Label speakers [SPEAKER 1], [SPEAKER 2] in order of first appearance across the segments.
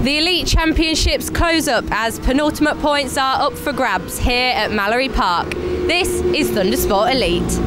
[SPEAKER 1] The Elite Championships close up as penultimate points are up for grabs here at Mallory Park. This is Thundersport Elite.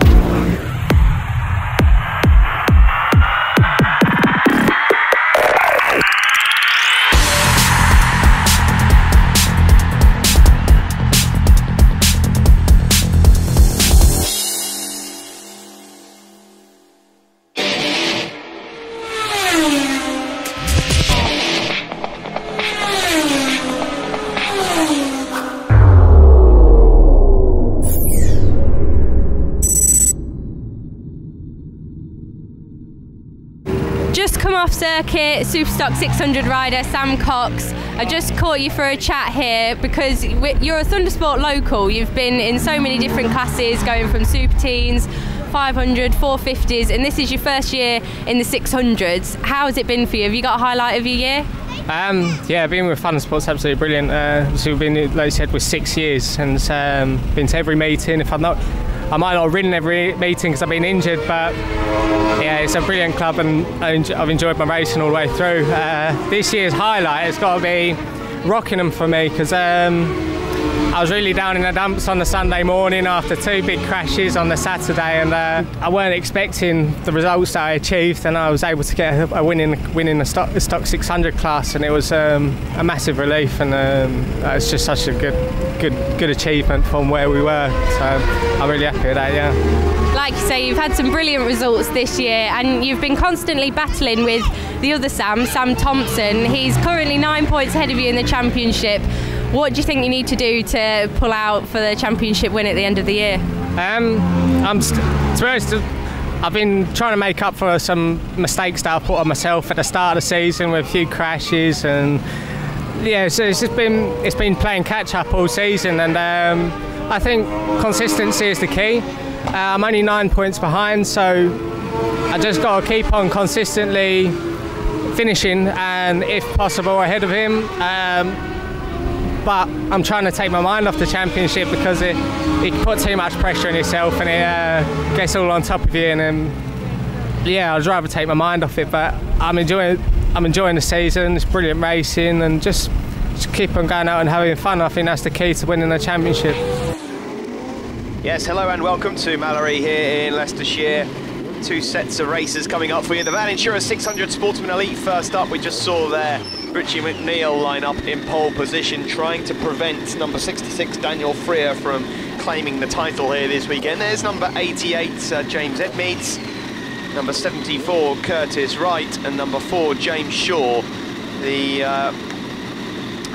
[SPEAKER 1] Just come off circuit, Superstock 600 rider Sam Cox. I just caught you for a chat here because you're a Thundersport local. You've been in so many different classes, going from Super Teens, 500, 450s, and this is your first year in the 600s. How has it been for you? Have you got a highlight of your year?
[SPEAKER 2] Yeah, being with Thundersport's absolutely brilliant. So we've been, like you said, with 6 years and been to every meeting. I might not have ridden every meeting because I've been injured, but yeah, it's a brilliant club and I've enjoyed my racing all the way through. This year's highlight has got to be Rockingham for me because I was really down in the dumps on the Sunday morning after 2 big crashes on the Saturday, and I weren't expecting the results that I achieved, and I was able to get a win in the stock 600 class, and it was a massive relief, and it's just such a good achievement from where we were. So I'm really happy with that. Yeah.
[SPEAKER 1] Like you say, you've had some brilliant results this year and you've been constantly battling with the other Sam Thompson. He's currently 9 points ahead of you in the championship. What do you think you need to do to pull out for the championship win at the end of the year? To be honest, I've been trying to make up for some mistakes that I put on myself at the start of the season with a few crashes, and yeah, so it's been playing catch up all season, and I think consistency is the key. I'm only 9 points behind, so I just got to keep on consistently finishing and, if possible, ahead of him. But I'm trying to take my mind off the championship because it put too much pressure on yourself and it gets all on top of you. And yeah, I'd rather take my mind off it. But I'm enjoying the season. It's brilliant racing, and just keep on going out and having fun. I think that's the key to winning the championship.
[SPEAKER 3] Yes, hello and welcome to Mallory here in Leicestershire. 2 sets of races coming up for you. The Van Insura 600 Sportsman Elite first up. We just saw there Richie McNeil line up in pole position, trying to prevent number 66 Daniel Freer from claiming the title here this weekend. There's number 88 James Edmeades, number 74 Curtis Wright, and number 4 James Shaw.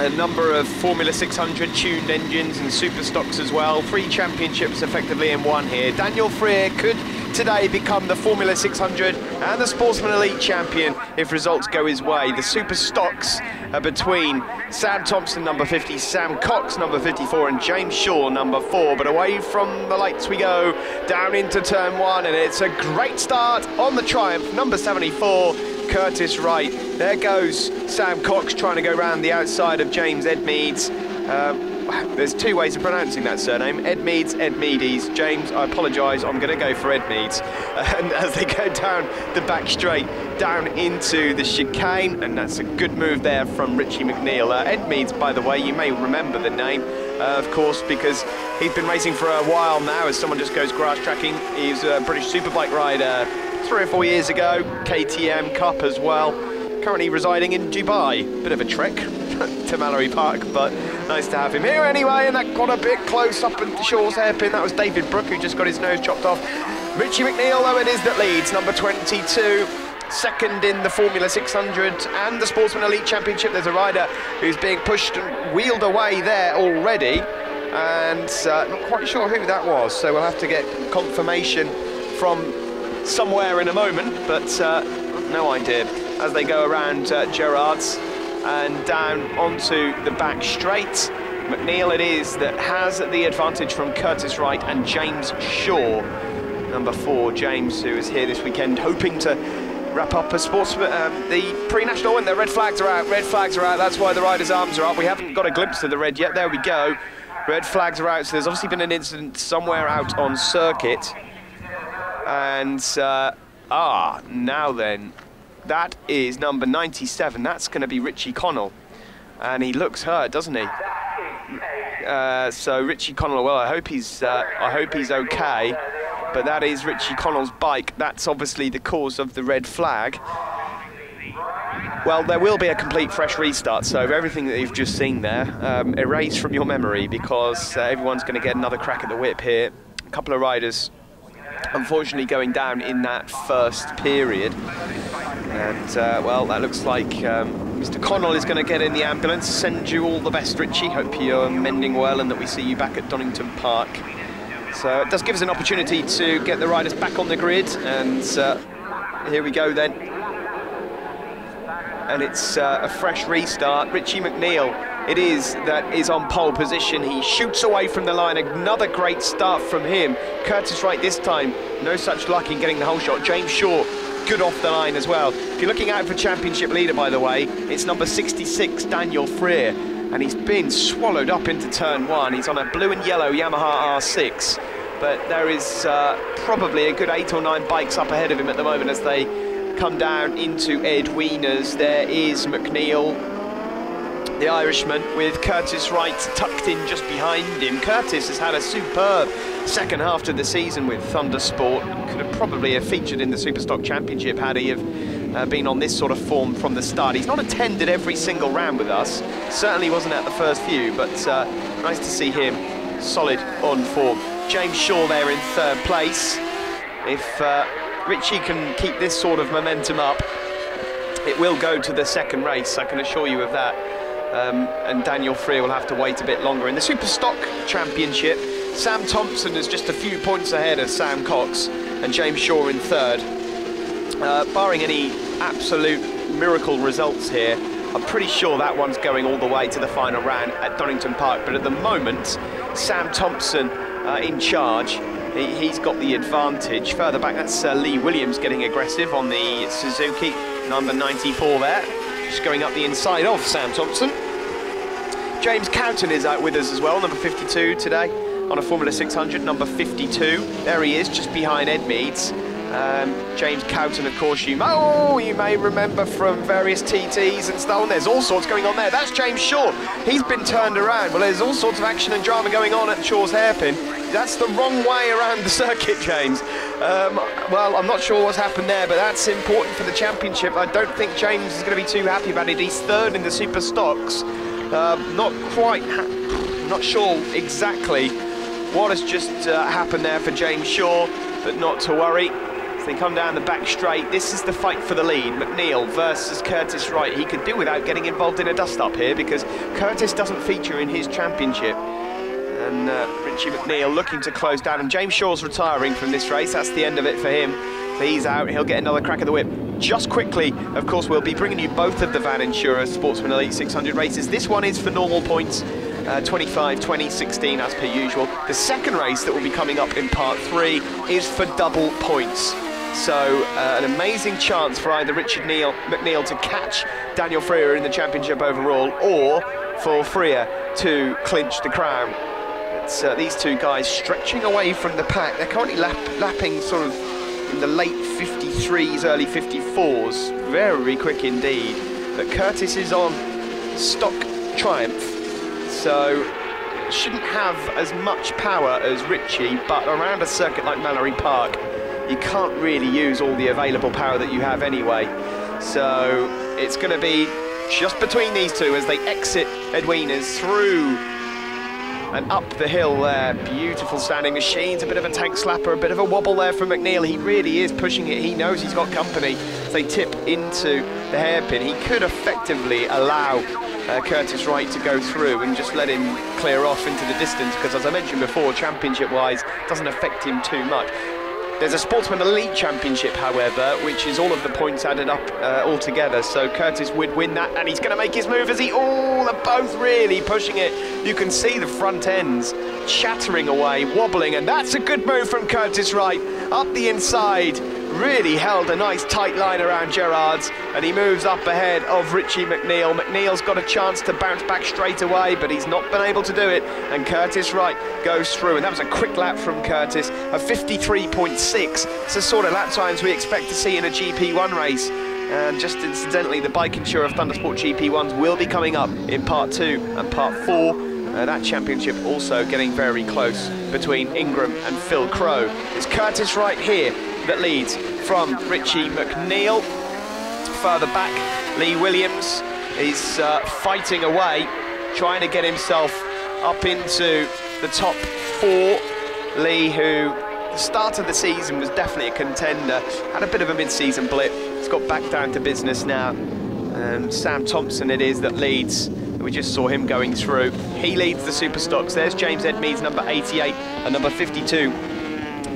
[SPEAKER 3] A number of Formula 600 tuned engines and super stocks as well. 3 championships effectively in one here. Daniel Freer could today become the Formula 600 and the Sportsman Elite champion if results go his way. The super stocks are between Sam Thompson, number 50, Sam Cox, number 54, and James Shaw, number 4. But away from the lights we go, down into turn 1, and it's a great start on the Triumph, number 74. Curtis Wright. There goes Sam Cox trying to go round the outside of James Edmeades. There's 2 ways of pronouncing that surname, Edmeades, Edmeades. James, I apologise, I'm going to go for Edmeades. And as they go down the back straight, down into the chicane, and that's a good move there from Richie McNeil. Edmeades, by the way, you may remember the name, of course, because he's been racing for a while now as someone just goes grass tracking. He's a British Superbike rider 3 or 4 years ago, KTM Cup as well. Currently residing in Dubai. Bit of a trek to Mallory Park, but nice to have him here anyway. And that got a bit close up at the Shaw's hairpin. That was David Brooke, who just got his nose chopped off. Richie McNeil, though, it is that leads, number 22. Second in the Formula 600 and the Sportsman Elite Championship. There's a rider who's being pushed and wheeled away there already, and not quite sure who that was, so we'll have to get confirmation from somewhere in a moment, but no idea. As they go around Gerrard's and down onto the back straight, McNeil it is that has the advantage from Curtis Wright and James Shaw. Number 4, James, who is here this weekend, hoping to wrap up a sportsman, the pre-national win. The red flags are out, that's why the riders' arms are up. We haven't got a glimpse of the red yet, there we go. Red flags are out, so there's obviously been an incident somewhere out on circuit. And, now then, that is number 97, that's going to be Richie Connell. and he looks hurt, doesn't he? So Richie Connell, well, I hope he's okay, but that is Richie Connell's bike. That's obviously the cause of the red flag. Well, there will be a complete fresh restart, so everything that you've just seen there, erase from your memory, because everyone's going to get another crack at the whip here. A couple of riders unfortunately going down in that first period, and well, that looks like Mr. Connell is going to get in the ambulance. Send you all the best, Richie. Hope you're mending well and that we see you back at Donington Park. So it does give us an opportunity to get the riders back on the grid, and here we go then. And it's a fresh restart. Richie McNeil, it is, that is on pole position. He shoots away from the line. Another great start from him. Curtis Wright this time, no such luck in getting the whole shot. James Shaw, good off the line as well. If you're looking out for championship leader, by the way, it's number 66, Daniel Freer, and he's been swallowed up into turn 1. He's on a blue and yellow Yamaha R6, but there is probably a good 8 or 9 bikes up ahead of him at the moment as they come down into Ed Wiener's. There is McNeil, the Irishman, with Curtis Wright tucked in just behind him. Curtis has had a superb second half to the season with Thundersport. Could have probably featured in the Superstock Championship had he have been on this sort of form from the start. He's not attended every single round with us, certainly wasn't at the first few, but nice to see him solid on form. James Shaw there in third place. If Richie can keep this sort of momentum up, it will go to the second race, I can assure you of that. And Daniel Freer will have to wait a bit longer. In the Superstock Championship, Sam Thompson is just a few points ahead of Sam Cox and James Shaw in third. Barring any absolute miracle results here, I'm pretty sure that one's going all the way to the final round at Donington Park. But at the moment, Sam Thompson in charge. He's got the advantage. Further back, that's Lee Williams getting aggressive on the Suzuki, number 94 there. Just going up the inside of Sam Thompson. James Cowton is out with us as well, number 52 today, on a Formula 600, number 52. There he is, just behind Ed Meads. James Cowton, of course, you may remember from various TTs and stuff. There's all sorts going on there. That's James Shaw. He's been turned around. Well, there's all sorts of action and drama going on at Shaw's hairpin. That's the wrong way around the circuit, James. Well, I'm not sure what's happened there, but that's important for the championship. I don't think James is going to be too happy about it. He's third in the Super Stocks. Not sure exactly what has just happened there for James Shaw, but not to worry. As they come down the back straight, this is the fight for the lead. McNeil versus Curtis Wright. He could do without getting involved in a dust-up here because Curtis doesn't feature in his championship. And Richie McNeil looking to close down, and James Shaw's retiring from this race. That's the end of it for him. So he's out, he'll get another crack at the whip. Just quickly, of course, we'll be bringing you both of the Van Insura Sportsman Elite 600 races. This one is for normal points, 25, 20, 16 as per usual. The second race that will be coming up in part 3 is for double points. So an amazing chance for either Richard McNeil to catch Daniel Freer in the championship overall, or for Freer to clinch the crown. It's these two guys stretching away from the pack. They're currently lapping sort of in the late 53s, early 54s. Very quick indeed. But Curtis is on stock Triumph, so shouldn't have as much power as Richie, but around a circuit like Mallory Park, you can't really use all the available power that you have anyway. So it's going to be just between these two as they exit Edwina's through and up the hill there. Beautiful standing machines, a bit of a tank slapper, a bit of a wobble there from McNeil. He really is pushing it. He knows he's got company as they tip into the hairpin. He could effectively allow Curtis Wright to go through and just let him clear off into the distance, because as I mentioned before, championship-wise, doesn't affect him too much. There's a Sportsman Elite Championship, however, which is all of the points added up all together. So Curtis would win that, and he's going to make his move as he... Oh, they're both really pushing it. You can see the front ends chattering away, wobbling, and that's a good move from Curtis Wright. Up the inside, really held a nice tight line around Gerrard's, and he moves up ahead of Richie McNeil. McNeil's got a chance to bounce back straight away, but he's not been able to do it, and Curtis Wright goes through, and that was a quick lap from Curtis, a 53.6. It's the sort of lap times we expect to see in a GP1 race. And just incidentally, the Bike Insurer Thundersport GP1s will be coming up in Part 2 and Part 4. That championship also getting very close between Ingram and Phil Crow. It's Curtis Wright here that leads from Richie McNeil. Further back, Lee Williams is fighting away, trying to get himself up into the top 4. Lee, who the start of the season was definitely a contender, had a bit of a mid-season blip. He's got back down to business now. And Sam Thompson it is that leads. We just saw him going through. He leads the Super Stocks. There's James Edmeades, number 88, and number 52,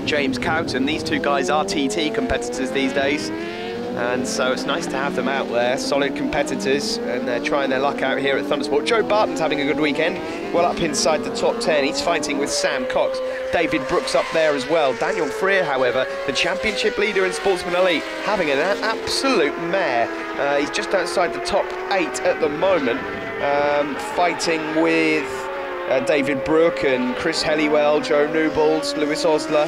[SPEAKER 3] James Cowton. These two guys are TT competitors these days, and so it's nice to have them out there, solid competitors, and they're trying their luck out here at Thundersport. Joe Barton's having a good weekend, well up inside the top 10. He's fighting with Sam Cox. David Brooks up there as well. Daniel Freer, however, the championship leader in Sportsman Elite, having an absolute mare. He's just outside the top 8 at the moment, fighting with David Brook and Chris Helliwell, Joe Newballs, Lewis Osler,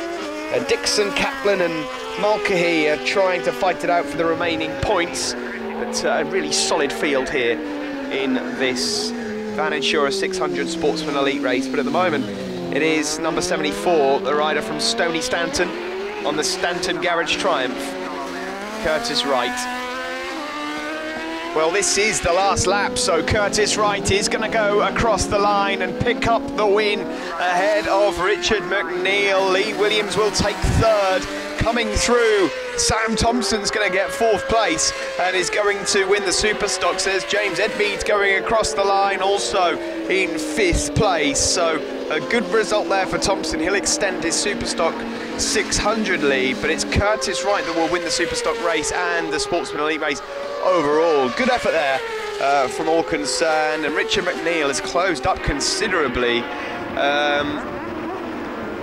[SPEAKER 3] Dixon, Kaplan and Mulcahy are trying to fight it out for the remaining points. But a really solid field here in this Van Insura 600 Sportsman Elite race. But at the moment, it is number 74, the rider from Stony Stanton on the Stanton Garage Triumph, Curtis Wright. Well, this is the last lap, so Curtis Wright is going to go across the line and pick up the win ahead of Richard McNeil. Lee Williams will take 3rd. Coming through, Sam Thompson's going to get 4th place and is going to win the Super Stocks. There's James Edmeades going across the line, also in 5th place. So a good result there for Thompson. He'll extend his Super Stock 600 lead, but it's Curtis Wright that will win the Super Stock race and the Sportsman Elite race overall. Good effort there from all concerned, and Richard McNeil has closed up considerably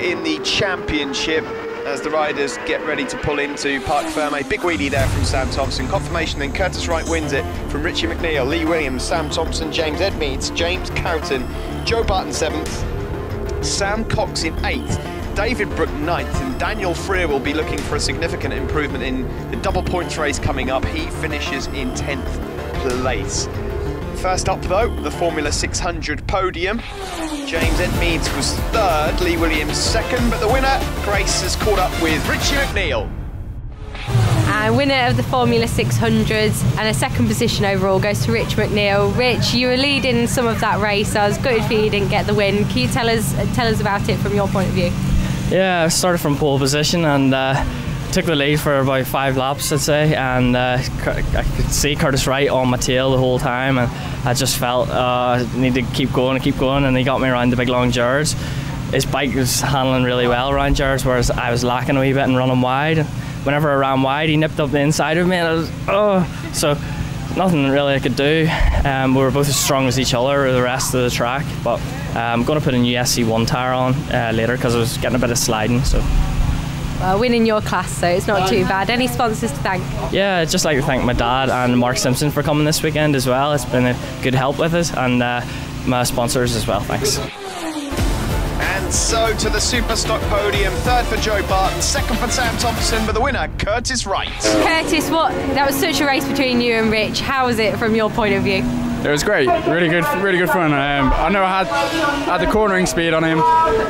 [SPEAKER 3] in the championship as the riders get ready to pull into Parc Ferme. Big wheelie there from Sam Thompson. Confirmation then Curtis Wright wins it from Richie McNeil, Lee Williams, Sam Thompson, James Edmeades, James Cowton, Joe Barton 7th, Sam Cox in 8th, David Brook 9th, and Daniel Freer will be looking for a significant improvement in the double points race coming up. He finishes in 10th place. First up though, the Formula 600 podium. James Edmeades was 3rd, Lee Williams 2nd, but the winner, Grace, has caught up with Richie McNeil.
[SPEAKER 1] And winner of the Formula 600s and a 2nd position overall goes to Rich McNeil. Rich, you were leading some of that race. I was gutted for you didn't get the win. Can you tell us about it from your point of view?
[SPEAKER 4] Yeah, I started from pole position and took the lead for about 5 laps, I'd say, and I could see Curtis Wright on my tail the whole time, and I just felt I need to keep going, and he got me around the big long Jards. His bike was handling really well around Jards, whereas I was lacking a wee bit and running wide. Whenever I ran wide, he nipped up the inside of me, and I was, so nothing really I could do. We were both as strong as each other the rest of the track, but I'm going to put a new SC1 tyre on later because I was getting a bit of sliding. So.
[SPEAKER 1] Well, winning your class, so it's not too bad. Any sponsors to thank?
[SPEAKER 4] Yeah, I'd just like to thank my dad and Mark Simpson for coming this weekend as well. It's been a good help with us, and my sponsors as well, thanks.
[SPEAKER 3] And so to the Super Stock podium, 3rd for Joe Barton, 2nd for Sam Thompson, but the winner, Curtis Wright.
[SPEAKER 1] Curtis, that was such a race between you and Rich. How was it from your point of view?
[SPEAKER 5] It was great, really good fun. I know I had the cornering speed on him,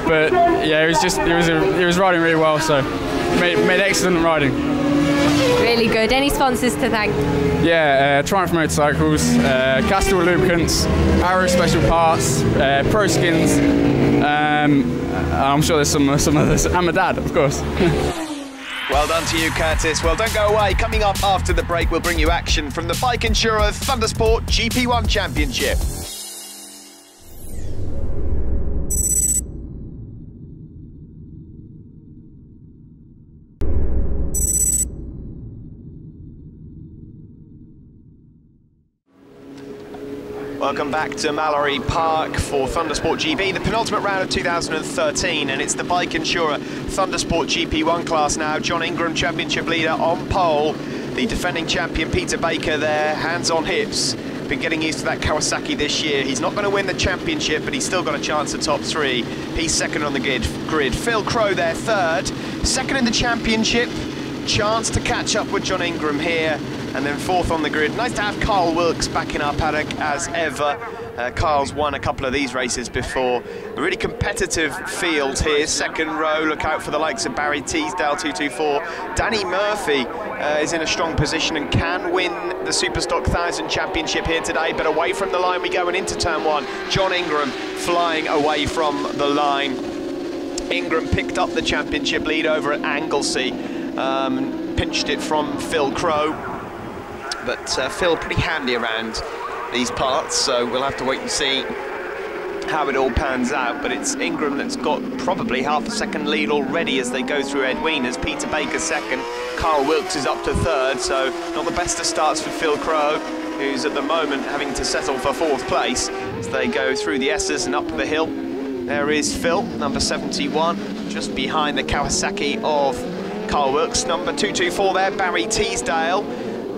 [SPEAKER 5] but yeah, he was riding really well, so made excellent riding.
[SPEAKER 1] Really good. Any sponsors to thank?
[SPEAKER 5] Yeah, Triumph Motorcycles, Castrol Lubricants, Arrow Special Parts, Pro Skins. I'm sure there's some others, and my dad, of course.
[SPEAKER 3] Well done to you, Curtis. Well, don't go away. Coming up after the break, we'll bring you action from the Bike Insurer Thundersport GP1 Championship. Welcome back to Mallory Park for Thundersport GP, the penultimate round of 2013, and it's the Bike Insurer Thundersport GP1 class now. John Ingram, championship leader, on pole. The defending champion Peter Baker there, hands on hips. Been getting used to that Kawasaki this year. He's not going to win the championship, but he's still got a chance at top 3. He's 2nd on the grid. Phil Crow there, 3rd. 2nd in the championship. Chance to catch up with John Ingram here And then fourth on the grid. Nice to have Carl Wilkes back in our paddock as ever. Carl's won a couple of these races before. A really competitive field here. Second row, look out for the likes of Barry Teasdale, 224. Danny Murphy is in a strong position and can win the Superstock 1000 Championship here today, but away from the line we go and into turn one. John Ingram flying away from the line. Ingram picked up the championship lead over at Anglesey, pinched it from Phil Crowe, but Phil pretty handy around these parts, so we'll have to wait and see how it all pans out. But it's Ingram that's got probably half a second lead already as they go through Ed Wieners. Peter Baker second, Carl Wilkes is up to third, so not the best of starts for Phil Crowe, who's at the moment having to settle for fourth place as they go through the S's and up the hill. There is Phil, number 71, just behind the Kawasaki of Carl Wilkes. Number 224 there, Barry Teasdale,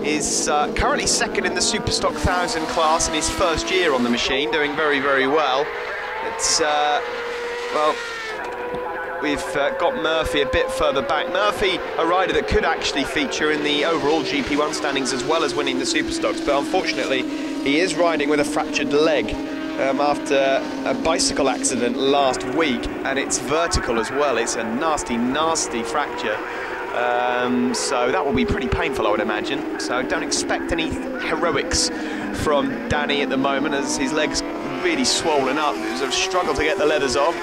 [SPEAKER 3] is currently second in the Superstock 1000 class in his first year on the machine, doing very, very well. It's, well, we've got Murphy a bit further back. Murphy, a rider that could actually feature in the overall GP1 standings as well as winning the Superstocks, but unfortunately he is riding with a fractured leg after a bicycle accident last week, and it's vertical as well. It's a nasty, nasty fracture. So that will be pretty painful, I would imagine. So don't expect any heroics from Danny at the moment, as his leg's really swollen up. It was a struggle to get the leathers on.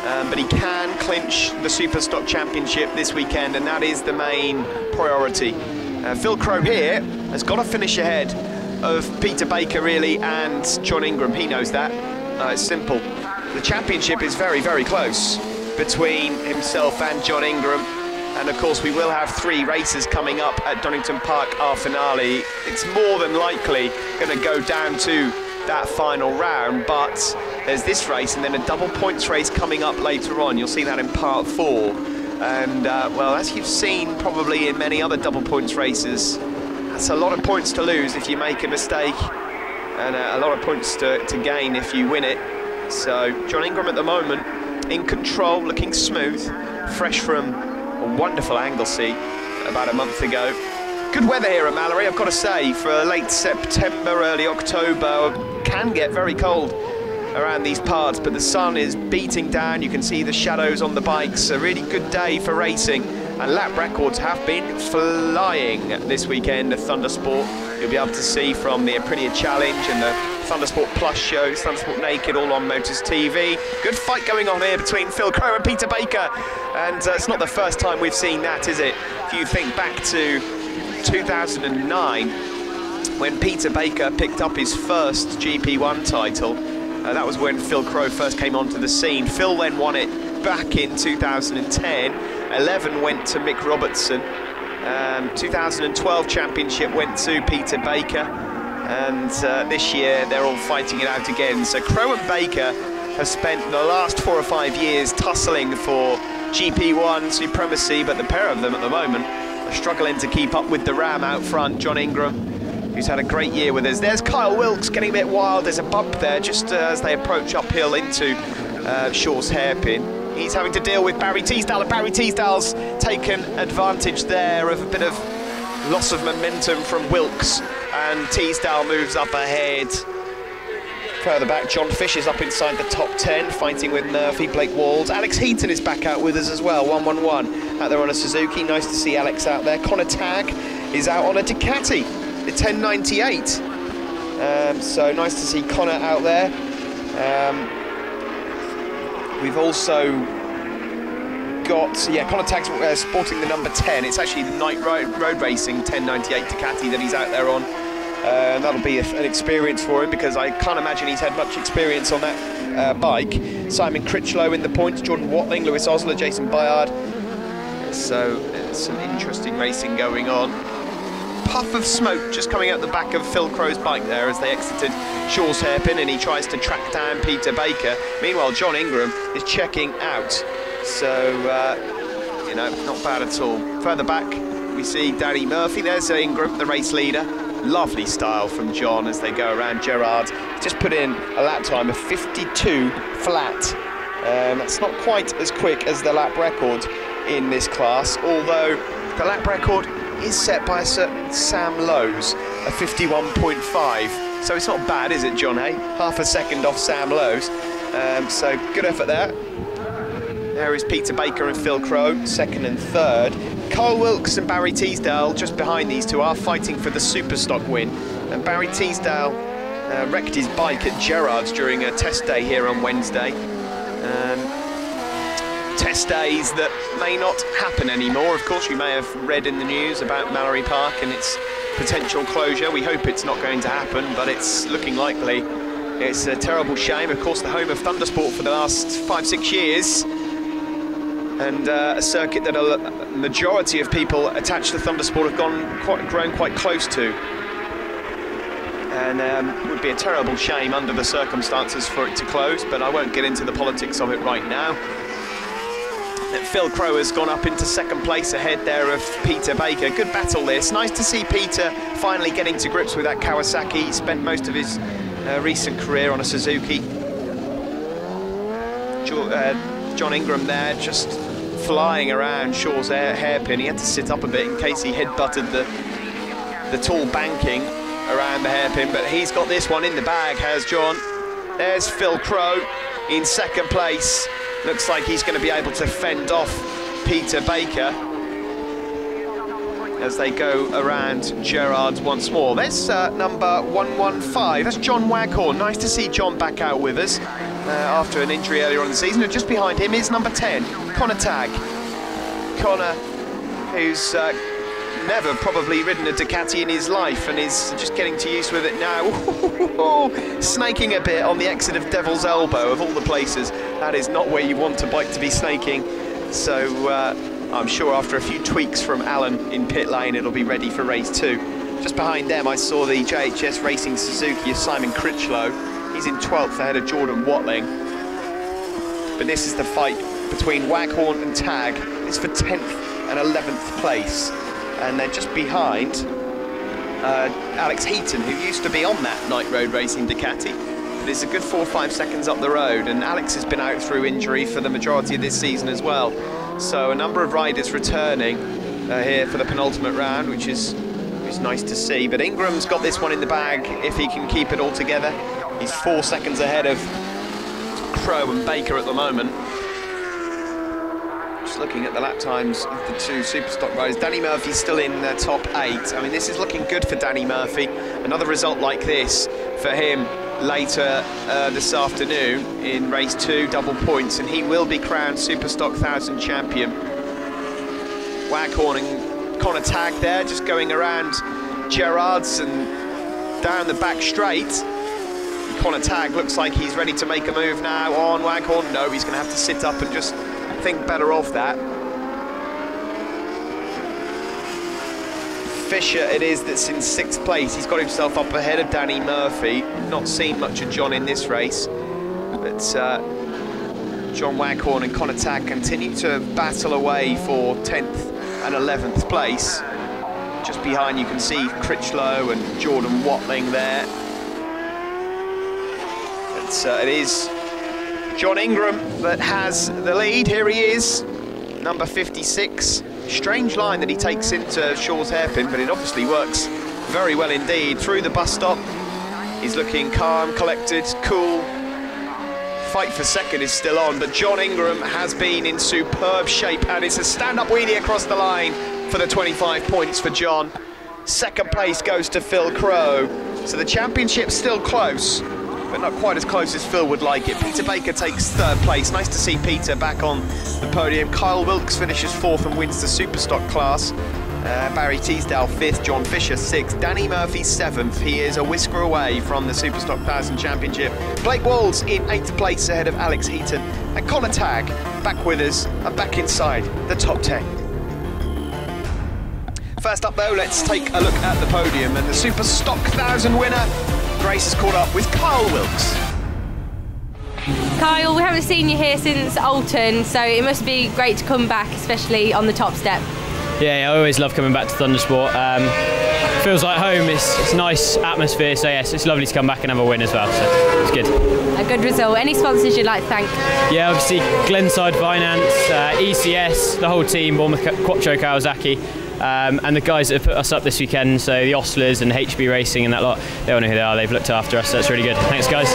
[SPEAKER 3] But he can clinch the Superstock Championship this weekend, and that is the main priority. Phil Crowe here has got to finish ahead of Peter Baker, really, and John Ingram. He knows that. It's simple. The championship is very, very close between himself and John Ingram. And of course we will have 3 races coming up at Donington Park, our finale. It's more than likely going to go down to that final round, but there's this race and then a double points race coming up later on. You'll see that in part 4. And well, as you've seen probably in many other double points races, that's a lot of points to lose if you make a mistake, and a lot of points to gain if you win it. So John Ingram at the moment in control, looking smooth, fresh from a wonderful Anglesey about a month ago. Good weather here at Mallory, I've got to say, for late September, early October. Can get very cold around these parts, but the sun is beating down. You can see the shadows on the bikes. A really good day for racing, and lap records have been flying this weekend at Thundersport. You'll be able to see from the Aprilia Challenge and the Thundersport Plus shows, Thundersport Naked, all on Motors TV. Good fight going on here between Phil Crowe and Peter Baker, and it's not the first time we've seen that, is it? If you think back to 2009, when Peter Baker picked up his first GP1 title, that was when Phil Crowe first came onto the scene. Phil then won it back in 2010. 11 went to Mick Robertson. 2012 championship went to Peter Baker, and this year they're all fighting it out again. So Crowe and Baker have spent the last 4 or 5 years tussling for GP1 supremacy, but the pair of them at the moment are struggling to keep up with the Ram out front. John Ingram, who's had a great year with us. There's Kyle Wilkes getting a bit wild. There's a bump there just as they approach uphill into Shaw's Hairpin. He's having to deal with Barry Teasdale, and Barry Teasdale's taken advantage there of a bit of loss of momentum from Wilkes, and Teasdale moves up ahead. Further back, John Fish is up inside the top 10, fighting with Murphy, Blake Walls. Alex Heaton is back out with us as well, 111 out there on a Suzuki. Nice to see Alex out there. Connor Tagg is out on a Ducati, the 1098. So nice to see Connor out there. We've also got, Connor Tagg's sporting the number 10. It's actually the Night Road Racing 1098 Ducati that he's out there on. That'll be an experience for him, because I can't imagine he's had much experience on that bike. Simon Critchlow in the points, Jordan Watling, Lewis Osler, Jason Bayard. So some interesting racing going on. Puff of smoke just coming out the back of Phil Crowe's bike there as they exited Shaw's Hairpin, and he tries to track down Peter Baker. Meanwhile, John Ingram is checking out. So, you know, not bad at all. Further back, we see Danny Murphy. There's Ingram, the race leader. Lovely style from John as they go around Gerrard. Just put in a lap time of 52 flat. That's not quite as quick as the lap record in this class, although the lap record is set by a certain Sam Lowe's, a 51.5. So it's not bad, is it, John, hey? Half a second off Sam Lowe's. So good effort there. There is Peter Baker and Phil Crowe, second and third. Kyle Wilkes and Barry Teasdale just behind these two are fighting for the Superstock win. And Barry Teasdale wrecked his bike at Gerrard's during a test day here on Wednesday. Test days that may not happen anymore. Of course, you may have read in the news about Mallory Park and its potential closure. We hope it's not going to happen, but it's looking likely. It's a terrible shame. Of course, the home of Thundersport for the last 5-6 years. And a circuit that a majority of people attached to Thundersport have grown quite close to. And it would be a terrible shame under the circumstances for it to close, but I won't get into the politics of it right now. Phil Crowe has gone up into second place ahead there of Peter Baker. Good battle this. Nice to see Peter finally getting to grips with that Kawasaki. He spent most of his recent career on a Suzuki. John Ingram there just flying around Shaw's hairpin. He had to sit up a bit in case he head-butted the tall banking around the hairpin, but he's got this one in the bag, has John. There's Phil Crowe in second place. Looks like he's going to be able to fend off Peter Baker as they go around Gerrard's once more. There's number 115, that's John Waghorn. Nice to see John back out with us after an injury earlier on in the season. And just behind him is number 10, Connor Tagg. Connor, who's never probably ridden a Ducati in his life and is just getting too used with it now. Snaking a bit on the exit of Devil's Elbow, of all the places. That is not where you want a bike to be snaking. So I'm sure after a few tweaks from Alan in pit lane, it'll be ready for race 2. Just behind them, I saw the JHS Racing Suzuki of Simon Critchlow. He's in 12th ahead of Jordan Watling. But this is the fight between Waghorn and Tagg. It's for 10th and 11th place. And they're just behind Alex Heaton, who used to be on that night road racing Ducati. But it's a good 4 or 5 seconds up the road, and Alex has been out through injury for the majority of this season as well. So a number of riders returning here for the penultimate round, which is nice to see. But Ingram's got this one in the bag if he can keep it all together. He's 4 seconds ahead of Crowe and Baker at the moment. Just looking at the lap times of the two Superstock riders. Danny Murphy's still in the top 8. I mean, this is looking good for Danny Murphy. Another result like this for him later this afternoon in race 2, double points, and he will be crowned Superstock 1000 champion. Waghorn and Connor Tagg there, just going around Gerrard's and down the back straight. Connor Tagg looks like he's ready to make a move now on Waghorn. No, he's going to have to sit up and just think better of that. Fisher it is that's in 6th place. He's got himself up ahead of Danny Murphy. Not seen much of John in this race, but John Waghorn and Connor Tagg continue to battle away for 10th and 11th place. Just behind you can see Critchlow and Jordan Watling there. It is John Ingram that has the lead. Here he is, number 56. Strange line that he takes into Shaw's hairpin, but it obviously works very well indeed. Through the bus stop, he's looking calm, collected, cool. Fight for second is still on, but John Ingram has been in superb shape, and it's a stand-up wheelie across the line for the 25 points for John. Second place goes to Phil Crowe. So the championship's still close, but not quite as close as Phil would like it. Peter Baker takes 3rd place. Nice to see Peter back on the podium. Kyle Wilkes finishes 4th and wins the Superstock class. Barry Teasdale 5th, John Fisher 6th, Danny Murphy 7th. He is a whisker away from the Superstock 1000 championship. Blake Walls in 8th place ahead of Alex Heaton. And Connor Tagg back with us and back inside the top 10. First up though, let's take a look at the podium, and the Superstock 1000 winner, Grace has caught up with Kyle Wilkes.
[SPEAKER 1] Kyle, we haven't seen you here since Alton, so it must be great to come back, especially on the top step.
[SPEAKER 6] Yeah, I always love coming back to Thundersport. Feels like home. It's nice atmosphere, so yes, it's lovely to come back and have a win as well, so it's good.
[SPEAKER 1] A good result. Any sponsors you'd like to thank?
[SPEAKER 6] Yeah, obviously Glenside Finance, ECS, the whole team, Bournemouth Quattro Kawasaki, And the guys that have put us up this weekend, so the Ostlers and HB Racing and that lot, they all know who they are. They've looked after us, so that's really good. Thanks, guys.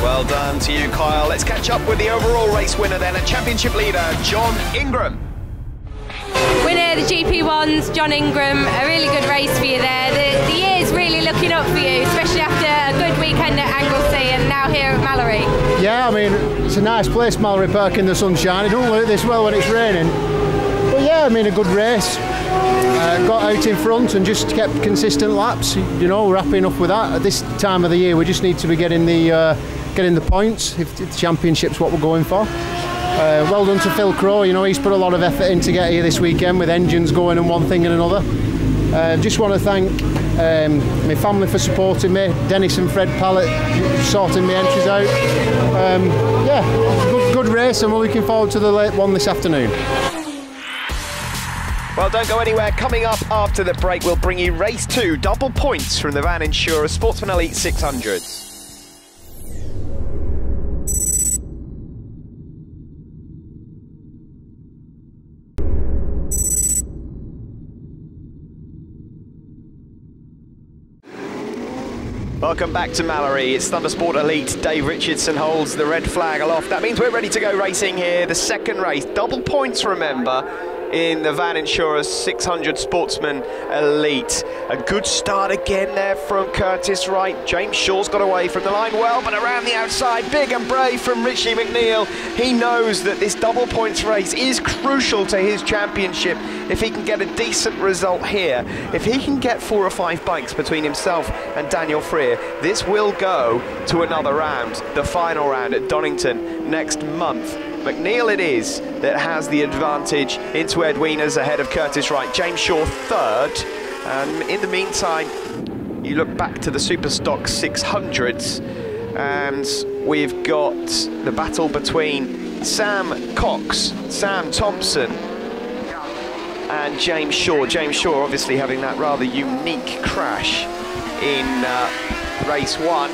[SPEAKER 3] Well done to you, Kyle. Let's catch up with the overall race winner then, and championship leader, John Ingram.
[SPEAKER 1] Winner, the GP1s, John Ingram. A really good race for you there. The year's really looking up for you, especially after a good weekend at Anglesey and now here at Mallory.
[SPEAKER 7] Yeah, I mean, it's a nice place, Mallory Park, in the sunshine. It don't look this well when it's raining. But yeah, I mean, a good race. Got out in front and just kept consistent laps. You know, we're happy enough with that. At this time of the year, we just need to be getting the points if the championship's what we're going for. Well done to Phil Crow. You know, he's put a lot of effort in to get here this weekend with engines going and one thing and another. Just want to thank my family for supporting me, Dennis and Fred Pallett sorting my entries out. Yeah, good race, and we're looking forward to the late one this afternoon.
[SPEAKER 3] Well, don't go anywhere. Coming up after the break, we'll bring you race 2, double points from the Van Insurer Sportsman Elite 600s. Welcome back to Mallory. It's Thundersport Elite. Dave Richardson holds the red flag aloft. That means we're ready to go racing here. The second race, double points, remember, in the Van Insurer 600 Sportsman Elite. A good start again there from Curtis Wright. James Shaw's got away from the line well, but around the outside, big and brave from Richie McNeil. He knows that this double points race is crucial to his championship. If he can get a decent result here, if he can get 4 or 5 bikes between himself and Daniel Freer, this will go to another round, the final round at Donington next month. McNeil it is that has the advantage into Edwinas ahead of Curtis Wright. James Shaw third. In the meantime, you look back to the Superstock 600s and we've got the battle between Sam Cox, Sam Thompson and James Shaw. James Shaw obviously having that rather unique crash in race 1.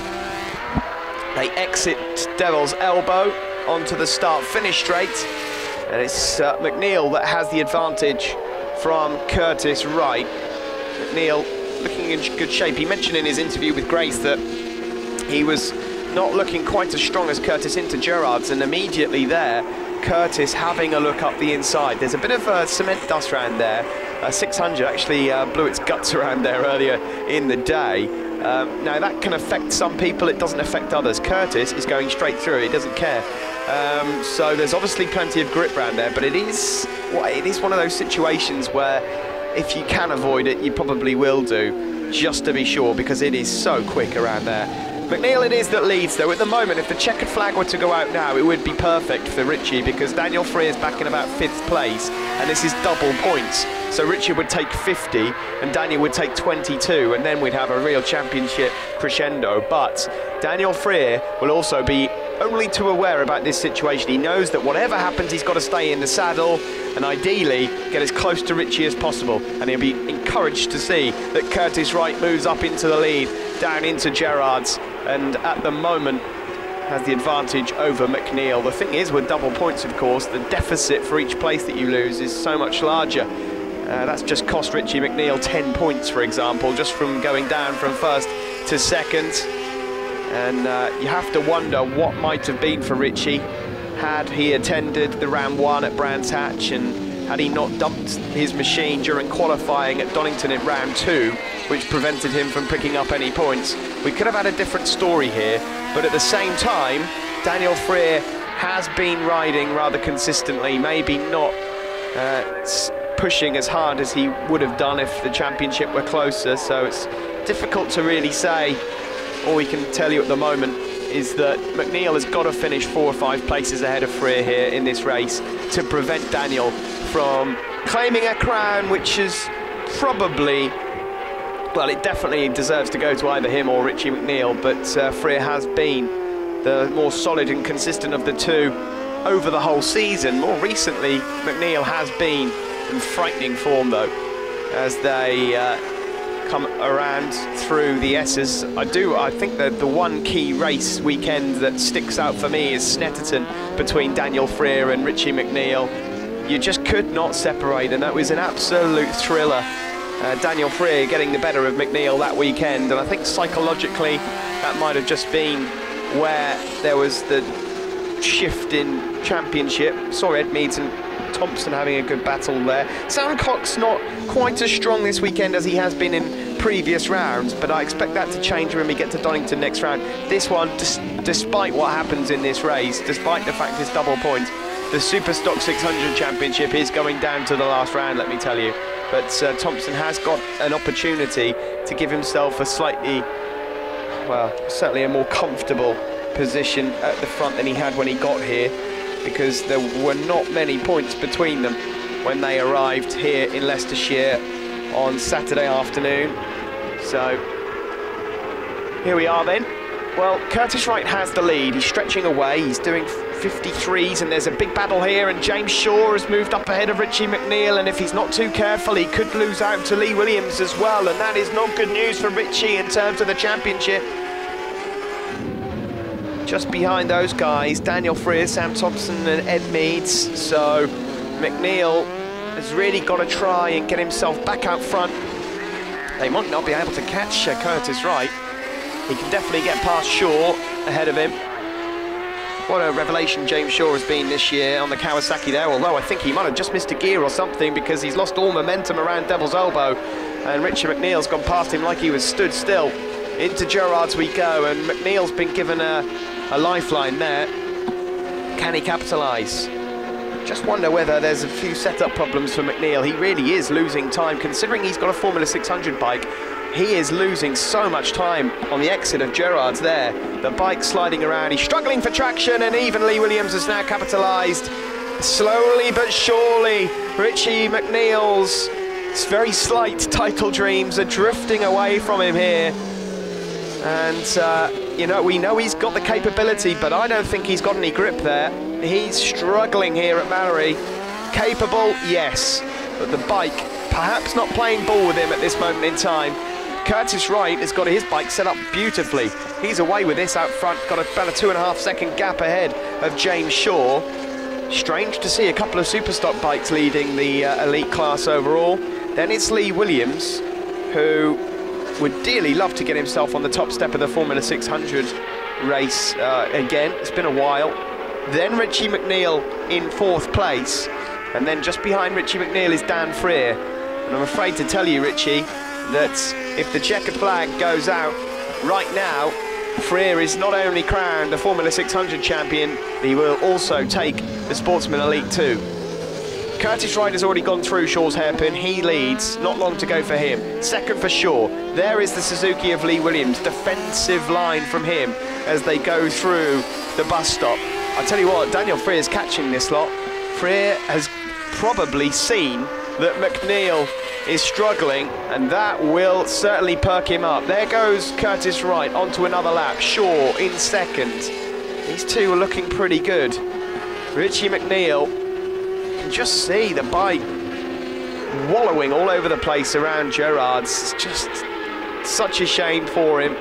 [SPEAKER 3] They exit Devil's Elbow onto the start-finish straight, and it's McNeil that has the advantage from Curtis Wright. McNeil looking in good shape. He mentioned in his interview with Grace that he was not looking quite as strong as Curtis into Gerrard's, and immediately there, Curtis having a look up the inside. There's a bit of cement dust around there. 600 actually blew its guts around there earlier in the day. Now that can affect some people, it doesn't affect others. Curtis is going straight through, he doesn't care. So there's obviously plenty of grip around there, but it is one of those situations where if you can avoid it, you probably will do, just to be sure, because it is so quick around there. McNeil it is that leads though. At the moment, if the checkered flag were to go out now, it would be perfect for Richie, because Daniel Freer is back in about 5th place, and this is double points. So Richie would take 50 and Daniel would take 22, and then we'd have a real championship crescendo. But Daniel Freer will also be only too aware about this situation. He knows that whatever happens, he's got to stay in the saddle and ideally get as close to Richie as possible. And he'll be encouraged to see that Curtis Wright moves up into the lead, down into Gerrard's, and at the moment has the advantage over McNeil. The thing is, with double points, of course, the deficit for each place that you lose is so much larger. That's just cost Richie McNeil 10 points, for example, just from going down from 1st to 2nd. And you have to wonder what might have been for Richie had he attended the round 1 at Brands Hatch, and had he not dumped his machine during qualifying at Donington in round 2, which prevented him from picking up any points. We could have had a different story here, but at the same time, Daniel Freer has been riding rather consistently, maybe not pushing as hard as he would have done if the championship were closer, so it's difficult to really say. All we can tell you at the moment is that McNeil has got to finish 4 or 5 places ahead of Freer here in this race to prevent Daniel from claiming a crown, which is probably, well, it definitely deserves to go to either him or Richie McNeil, but Freer has been the more solid and consistent of the two over the whole season. More recently, McNeil has been in frightening form though, as they come around through the S's. I think that the one key race weekend that sticks out for me is Snetterton between Daniel Freer and Richie McNeil. you just could not separate, and that was an absolute thriller. Daniel Freer getting the better of McNeil that weekend, and I think psychologically that might have just been where there was the shift in championship. Saw Edmeades and Thompson having a good battle there. Sam Cox not quite as strong this weekend as he has been in previous rounds, but I expect that to change when we get to Donington next round. This one, despite what happens in this race, despite the fact it's double points, the Super Stock 600 Championship is going down to the last round, let me tell you. But Thompson has got an opportunity to give himself a slightly, well, certainly a more comfortable position at the front than he had when he got here, because there were not many points between them when they arrived here in Leicestershire on Saturday afternoon. So here we are then. Well, Curtis Wright has the lead. He's stretching away. He's doing 53s, and there's a big battle here, and James Shaw has moved up ahead of Richie McNeil, and if he's not too careful, he could lose out to Lee Williams as well, and that is not good news for Richie in terms of the championship. Just behind those guys, Daniel Freer, Sam Thompson and Edmeades. So McNeil has really got to try and get himself back out front. They might not be able to catch Curtis Wright. He can definitely get past Shaw ahead of him. What a revelation James Shaw has been this year on the Kawasaki there, although I think he might have just missed a gear or something, because he's lost all momentum around Devil's Elbow, and Richie McNeil's gone past him like he was stood still. Into Gerrard's we go, and McNeil's been given a lifeline there. Can he capitalise? Just wonder whether there's a few setup problems for McNeil. He really is losing time, considering he's got a Formula 600 bike. He is losing so much time on the exit of Gerrard's there. The bike sliding around, he's struggling for traction, and even Lee Williams has now capitalised. Slowly but surely, Richie McNeil's very slight title dreams are drifting away from him here. And, you know, we know he's got the capability, but I don't think he's got any grip there. He's struggling here at Mallory. Capable, yes, but the bike perhaps not playing ball with him at this moment in time. Curtis Wright has got his bike set up beautifully. He's away with this out front, got about a 2.5 second gap ahead of James Shaw. Strange to see a couple of Superstock bikes leading the elite class overall. Then it's Lee Williams, who would dearly love to get himself on the top step of the Formula 600 race again. It's been a while. Then Richie McNeil in 4th place, and then just behind Richie McNeil is Dan Freer. And I'm afraid to tell you, Richie, that if the checkered flag goes out right now, Freer is not only crowned the Formula 600 champion, he will also take the Sportsman Elite 2. Curtis Wright has already gone through Shaw's hairpin. He leads, not long to go for him. Second for Shaw. There is the Suzuki of Lee Williams. Defensive line from him as they go through the bus stop. I tell you what, Daniel Freer's catching this lot. Freer has probably seen that McNeil is struggling, and that will certainly perk him up. There goes Curtis Wright onto another lap. Shaw in second. These two are looking pretty good. Richie McNeil, you can just see the bike wallowing all over the place around Gerrard's. It's just such a shame for him.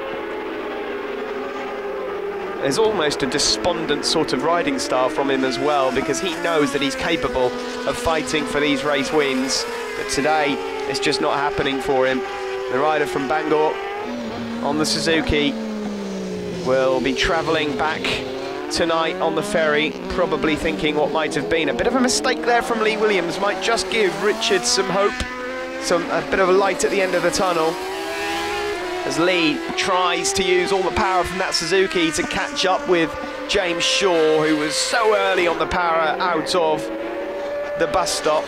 [SPEAKER 3] There's almost a despondent sort of riding style from him as well, because he knows that he's capable of fighting for these race wins, but today it's just not happening for him. The rider from Bangor on the Suzuki will be travelling back tonight on the ferry, probably thinking what might have been a bit of a mistake there from Lee Williams might just give Richard some hope, a bit of a light at the end of the tunnel, as Lee tries to use all the power from that Suzuki to catch up with James Shaw, who was so early on the power out of the bus stop.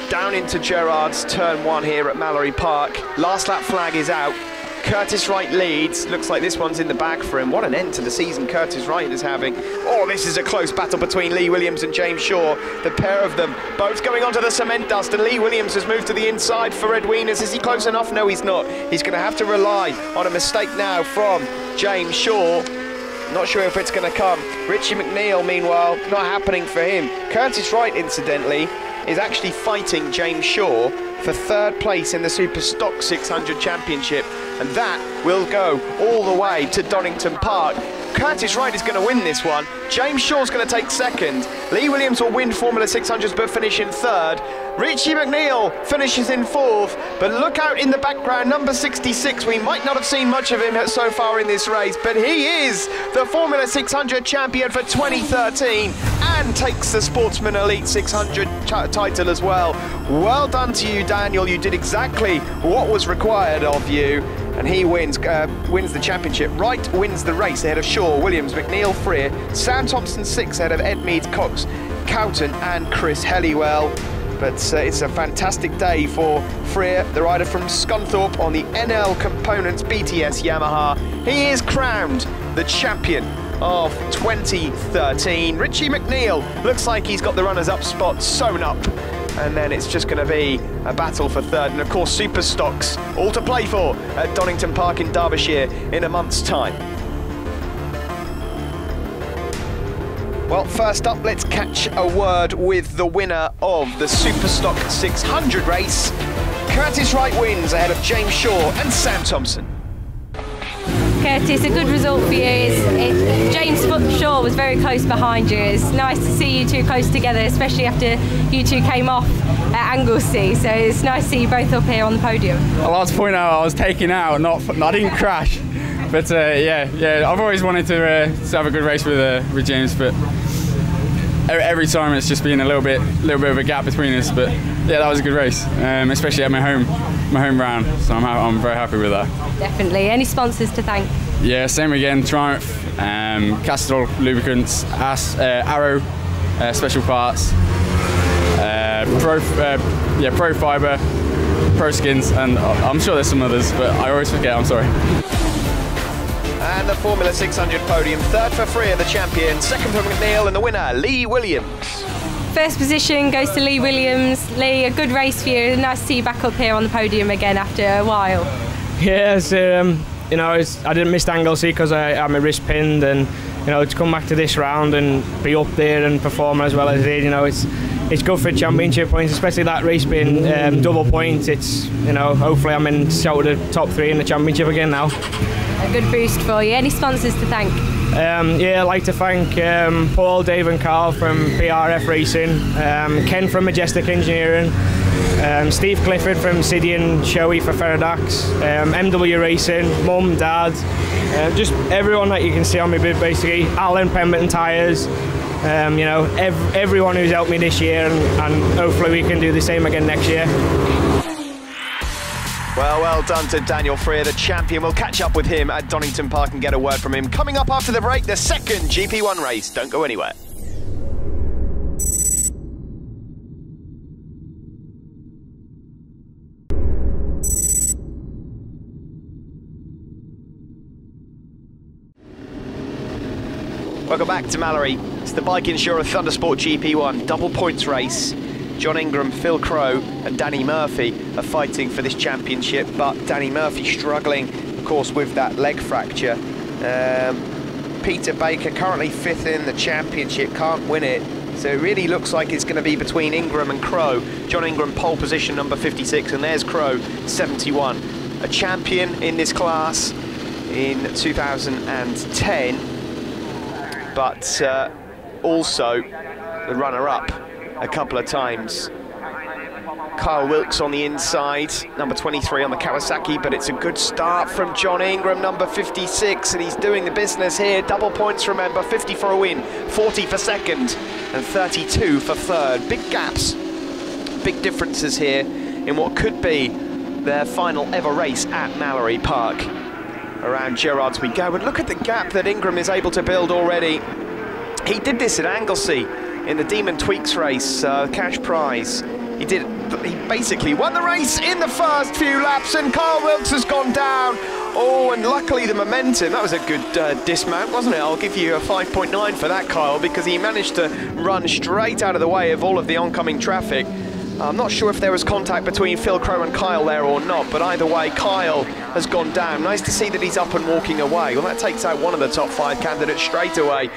[SPEAKER 3] Down into Gerrard's turn 1 here at Mallory Park. Last lap flag is out. Curtis Wright leads. Looks like this one's in the bag for him. What an end to the season Curtis Wright is having. Oh, this is a close battle between Lee Williams and James Shaw. The pair of them both going onto the cement dust, and Lee Williams has moved to the inside for Ed Wieners. Is he close enough? No, he's not. He's going to have to rely on a mistake now from James Shaw. Not sure if it's going to come. Richie McNeil, meanwhile, not happening for him. Curtis Wright, incidentally, is actually fighting James Shaw for 3rd place in the Super Stock 600 Championship, and that will go all the way to Donington Park. Curtis Wright is going to win this one. James Shaw's going to take second. Lee Williams will win Formula 600s but finish in third. Richie McNeil finishes in fourth, but look out in the background, number 66. We might not have seen much of him so far in this race, but he is the Formula 600 champion for 2013 and takes the Sportsman Elite 600 title as well. Well done to you, Daniel. You did exactly what was required of you, and he wins the championship. Wright wins the race ahead of Shaw, Williams, McNeil, Freer, Sam Thompson 6 ahead of Ed Mead, Cox, Cowton and Chris Helliwell. But it's a fantastic day for Freer, the rider from Scunthorpe on the NL Components BTS Yamaha. He is crowned the champion of 2013. Richie McNeil looks like he's got the runners-up spot sewn up, and then it's just going to be a battle for third. And of course, Super Stocks, all to play for at Donington Park in Derbyshire in a month's time. Well, first up, let's catch a word with the winner of the Superstock 600 race. Curtis Wright wins ahead of James Shaw and Sam Thompson.
[SPEAKER 1] Curtis, a good result for you. James Shaw was very close behind you. It's nice to see you two close together, especially after you two came off at Anglesey. So it's nice to see you both up here on the podium.
[SPEAKER 5] I'd like to point out I was taken out, I didn't crash. But yeah, I've always wanted to have a good race with James, but every time it's just been a little bit of a gap between us. But yeah, that was a good race, especially at my home round. So I'm very happy with that.
[SPEAKER 1] Definitely. Any sponsors to thank?
[SPEAKER 5] Yeah, same again. Triumph, Castrol Lubricants, Arrow Special Parts, Pro Fiber, Pro Skins, and I'm sure there's some others, but I always forget. I'm sorry.
[SPEAKER 3] And the Formula 600 podium, third for Freer, the champion, second for McNeil, and the winner, Lee Williams.
[SPEAKER 1] First position goes to Lee Williams. Lee, a good race for you. Nice to see you back up here on the podium again after a while.
[SPEAKER 8] Yes, you know, I didn't miss Anglesey because I had my wrist pinned, and you know, to come back to this round and be up there and perform as well as I did, you know, it's good for championship points, especially that race being double points. It's, you know, hopefully I'm in sort of the top 3 in the championship again now.
[SPEAKER 1] A good boost for you. Any sponsors to thank?
[SPEAKER 8] Yeah, I'd like to thank Paul, Dave and Carl from PRF Racing, Ken from Majestic Engineering, Steve Clifford from Siddy and Shoei for Ferrodax, MW Racing, Mum, Dad, just everyone that you can see on my bib basically, Alan Pemberton Tyres, you know, everyone who's helped me this year, and hopefully we can do the same again next year.
[SPEAKER 3] Well done to Daniel Freer, the champion. We'll catch up with him at Donington Park and get a word from him. Coming up after the break, the second GP1 race. Don't go anywhere. Welcome back to Mallory. It's the Bike Insurer Thundersport GP1 double points race. John Ingram, Phil Crowe and Danny Murphy are fighting for this championship, but Danny Murphy struggling, of course, with that leg fracture. Peter Baker currently 5th in the championship, can't win it. So it really looks like it's going to be between Ingram and Crowe. John Ingram pole position number 56, and there's Crowe 71. A champion in this class in 2010, but also the runner-up a couple of times. Kyle Wilkes on the inside, number 23 on the Kawasaki, but it's a good start from John Ingram, number 56, and he's doing the business here. Double points, remember, 50 for a win, 40 for second, and 32 for third. Big gaps, big differences here in what could be their final ever race at Mallory Park. Around Gerrards we go, and look at the gap that Ingram is able to build already. He did this at Anglesey in the Demon Tweaks race, cash prize. He basically won the race in the first few laps, and Kyle Wilkes has gone down. Oh, and luckily the momentum, that was a good dismount, wasn't it? I'll give you a 5.9 for that, Kyle, because he managed to run straight out of the way of all of the oncoming traffic. I'm not sure if there was contact between Phil Crowe and Kyle there or not, but either way, Kyle has gone down. Nice to see that he's up and walking away. Well, that takes out one of the top 5 candidates straight away.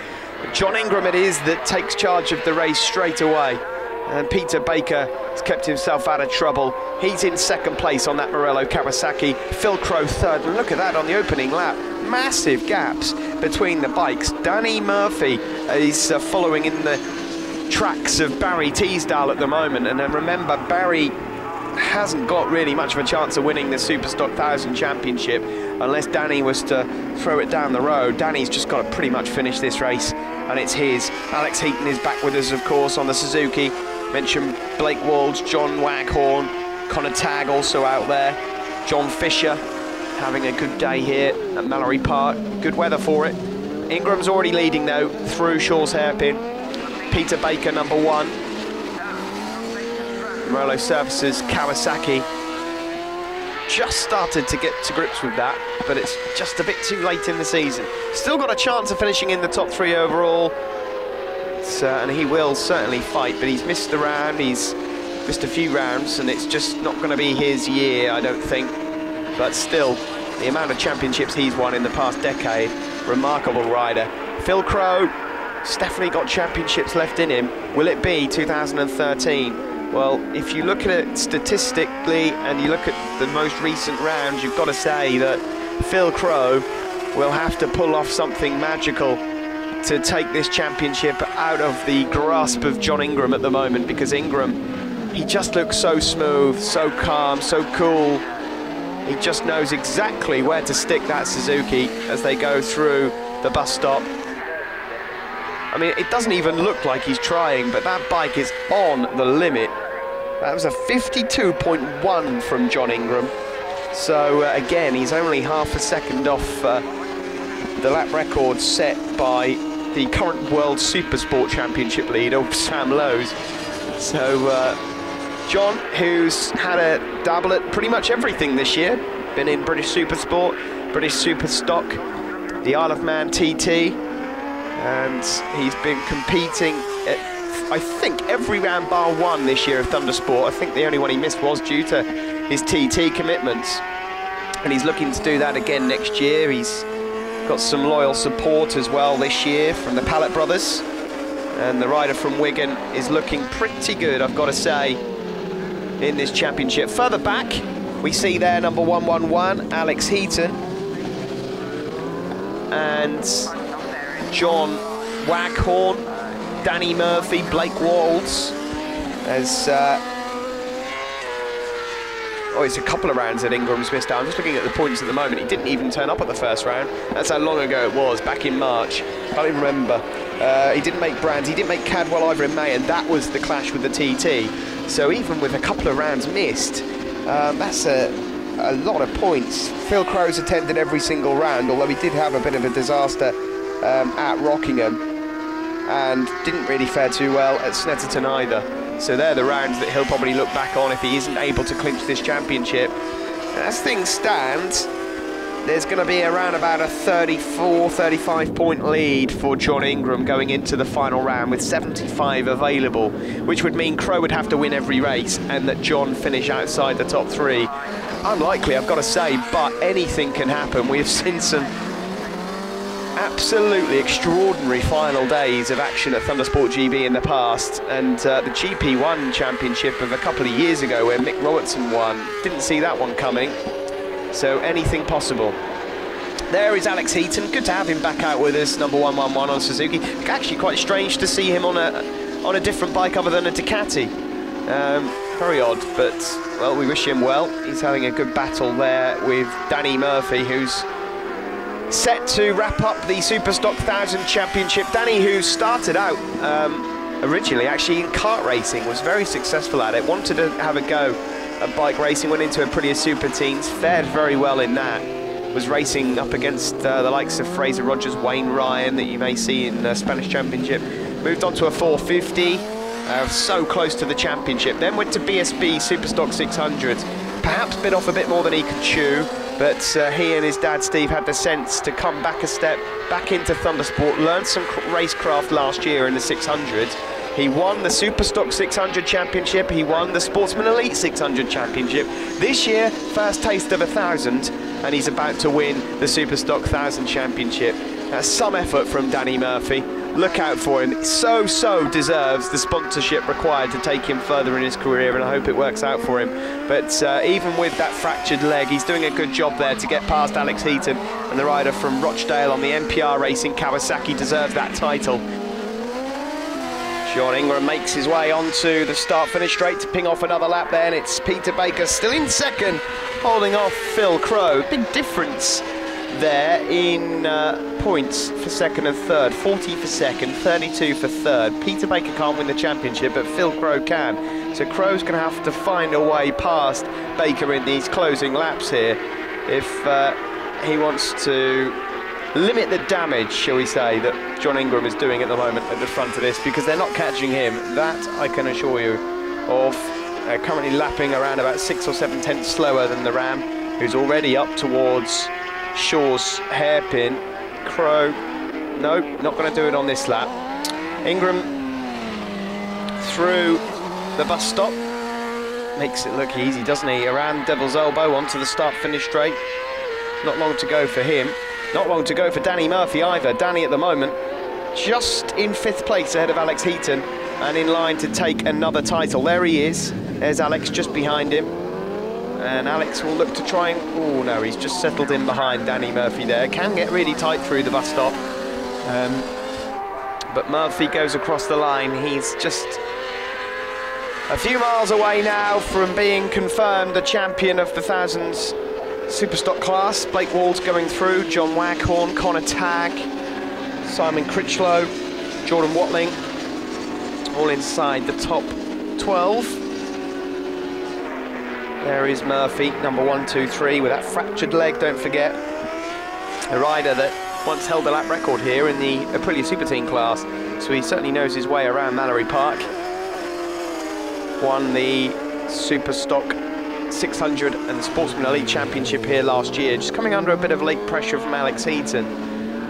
[SPEAKER 3] John Ingram it is that takes charge of the race straight away. And Peter Baker has kept himself out of trouble. He's in second place on that Morello Kawasaki. Phil Crowe third, and look at that on the opening lap. Massive gaps. between the bikes. Danny Murphy is following in the tracks of Barry Teasdale at the moment, and then remember, Barry hasn't got really much of a chance of winning the Superstock 1000 Championship unless Danny was to throw it down the road. Danny's just got to pretty much finish this race, and it's his. Alex Heaton is back with us, of course, on the Suzuki. Mentioned Blake Walds, John Waghorn, Connor Tagg also out there. John Fisher having a good day here at Mallory Park. Good weather for it. Ingram's already leading though through Shaw's Hairpin. Peter Baker number 1. Rolo Services Kawasaki just started to get to grips with that, but it's just a bit too late in the season. Still got a chance of finishing in the top 3 overall, and he will certainly fight, but he's missed a round, he's missed a few rounds, and it's just not going to be his year, I don't think. But still, the amount of championships he's won in the past decade, remarkable rider. Phil Crowe, he's definitely got championships left in him. Will it be 2013? Well, if you look at it statistically and you look at the most recent rounds, you've got to say that Phil Crowe will have to pull off something magical to take this championship out of the grasp of John Ingram at the moment, because Ingram, he just looks so smooth, so calm, so cool. He just knows exactly where to stick that Suzuki as they go through the bus stop. I mean, it doesn't even look like he's trying, but that bike is on the limit. That was a 52.1 from John Ingram. So again, he's only half a second off the lap record set by the current World Supersport Championship leader, Sam Lowes. So John, who's had a dabble at pretty much everything this year, been in British Supersport, British Superstock, the Isle of Man TT, and he's been competing at, I think, every round bar 1 this year of Thundersport. I think the only one he missed was due to his TT commitments, and he's looking to do that again next year. He's got some loyal support as well this year from the Pallet brothers, and the rider from Wigan is looking pretty good, I've got to say, in this championship. Further back, we see there number 111, Alex Heaton, and John Waghorn, Danny Murphy, Blake Walds. There's it's a couple of rounds that Ingram's missed out. I'm just looking at the points at the moment. He didn't even turn up at the first round. That's how long ago it was, back in March. Can't even remember. He didn't make Brands, he didn't make Cadwell either in May, and that was the clash with the TT. So even with a couple of rounds missed, that's a lot of points. Phil Crowe's attended every single round, although he did have a bit of a disaster at Rockingham, and didn't really fare too well at Snetterton either. So they're the rounds that he'll probably look back on if he isn't able to clinch this championship. As things stand, there's going to be around about a 35 point lead for John Ingram going into the final round with 75 available, which would mean Crowe would have to win every race and that John finish outside the top 3. Unlikely, I've got to say, but anything can happen. We've seen some absolutely extraordinary final days of action at Thundersport GB in the past, and the GP1 championship of a couple of years ago where Mick Robertson won, didn't see that one coming, so anything possible. There is Alex Heaton, good to have him back out with us, number 111 on Suzuki. Actually quite strange to see him on a different bike other than a Ducati. Very odd, but well, we wish him well. He's having a good battle there with Danny Murphy, who's set to wrap up the Superstock 1000 Championship. Danny, who started out originally actually in kart racing, was very successful at it, wanted to have a go at bike racing, went into Aprilia Super Teens, fared very well in that, was racing up against the likes of Fraser Rogers, Wayne Ryan, that you may see in the Spanish Championship, moved on to a 450, so close to the championship, then went to BSB Superstock 600, perhaps bit off a bit more than he could chew, but he and his dad Steve had the sense to come back a step, back into Thundersport, learned some racecraft last year in the 600. He won the Superstock 600 Championship, he won the Sportsman Elite 600 Championship. This year, first taste of 1000, and he's about to win the Superstock 1000 Championship. That's some effort from Danny Murphy. look out for him. So deserves the sponsorship required to take him further in his career, and I hope it works out for him. But even with that fractured leg, he's doing a good job there to get past Alex Heaton, and the rider from Rochdale on the NPR Racing Kawasaki deserves that title. John Ingram makes his way onto the start-finish straight to ping off another lap there, and it's Peter Baker still in second, holding off Phil Crowe. Big difference there in points for second and third. 40 for second, 32 for third. Peter Baker can't win the championship, but Phil Crowe can. So Crowe's going to have to find a way past Baker in these closing laps here if he wants to limit the damage, shall we say, that John Ingram is doing at the moment at the front of this, because they're not catching him. That I can assure you of. Currently lapping around about 6 or 7 tenths slower than the Ram, who's already up towards Shaw's hairpin. Crowe, no, not going to do it on this lap. Ingram through the bus stop. Makes it look easy, doesn't he? Around Devil's Elbow onto the start-finish straight. Not long to go for him. Not long to go for Danny Murphy either. Danny at the moment just in 5th place ahead of Alex Heaton and in line to take another title. There he is. There's Alex just behind him. And Alex will look to try and... oh no, he's just settled in behind Danny Murphy there. Can get really tight through the bus stop. But Murphy goes across the line. He's just a few miles away now from being confirmed the champion of the thousands Superstock class. Blake Wall's going through, John Waghorn, Connor Tagg, Simon Critchlow, Jordan Watling, all inside the top 12. There is Murphy, number 1, 2, 3, with that fractured leg, don't forget. A rider that once held the lap record here in the Aprilia Super Team class, so he certainly knows his way around Mallory Park. Won the Superstock 600 and the Sportsman Elite Championship here last year, just coming under a bit of late pressure from Alex Heaton,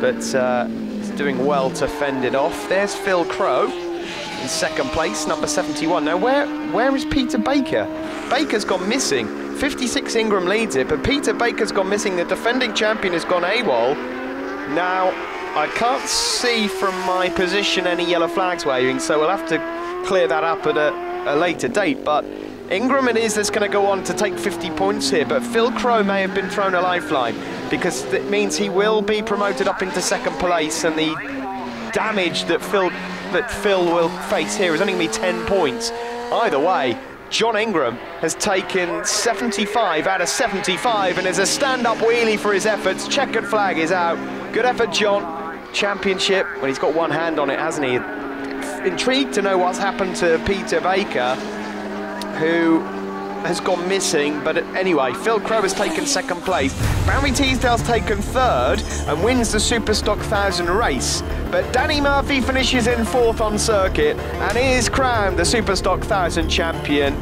[SPEAKER 3] but he's doing well to fend it off. There's Phil Crowe in 2nd place, number 71. Now where is Peter Baker? Baker's gone missing. 56 Ingram leads it, but Peter Baker's gone missing. The defending champion has gone AWOL. Now I can't see from my position any yellow flags waving, so we'll have to clear that up at a later date, but Ingram it is that's going to go on to take 50 points here, but Phil Crowe may have been thrown a lifeline, because it means he will be promoted up into 2nd place, and the damage that Phil will face here is only going to be 10 points. Either way, John Ingram has taken 75 out of 75, and there's a stand-up wheelie for his efforts. Checkered flag is out. Good effort, John. Championship, well, he's got one hand on it, hasn't he? Intrigued to know what's happened to Peter Baker, who has gone missing, but anyway, Phil Crowe has taken 2nd place. Barry Teasdale's taken 3rd and wins the Superstock 1000 race, but Danny Murphy finishes in 4th on circuit and is crowned the Superstock 1000 champion,